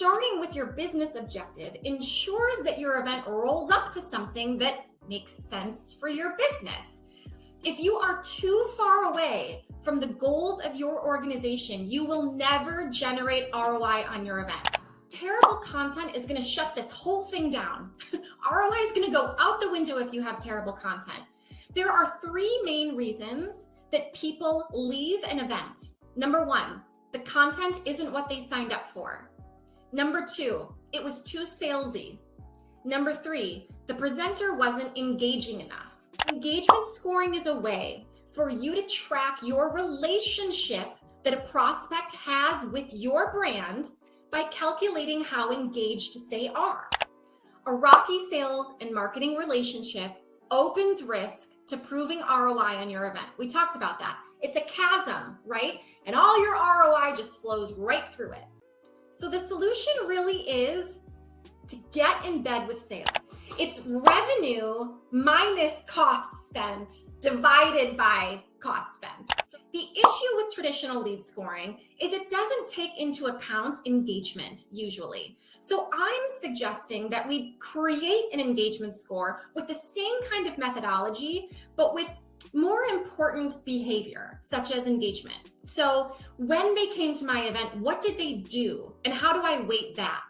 starting with your business objective ensures that your event rolls up to something that makes sense for your business. If you are too far away from the goals of your organization, you will never generate ROI on your event. Terrible content is going to shut this whole thing down. ROI is going to go out the window if you have terrible content. There are three main reasons that people leave an event. Number one, the content isn't what they signed up for. Number two, it was too salesy. Number three, the presenter wasn't engaging enough. Engagement scoring is a way for you to track your relationship that a prospect has with your brand by calculating how engaged they are. A rocky sales and marketing relationship opens risk to proving ROI on your event. We talked about that. It's a chasm, right? And all your ROI just flows right through it. So the solution really is to get in bed with sales. It's revenue minus cost spent divided by cost spent. The issue with traditional lead scoring is it doesn't take into account engagement usually. So I'm suggesting that we create an engagement score with the same kind of methodology, but with more important behavior, such as engagement. So when they came to my event, what did they do? And how do I weight that?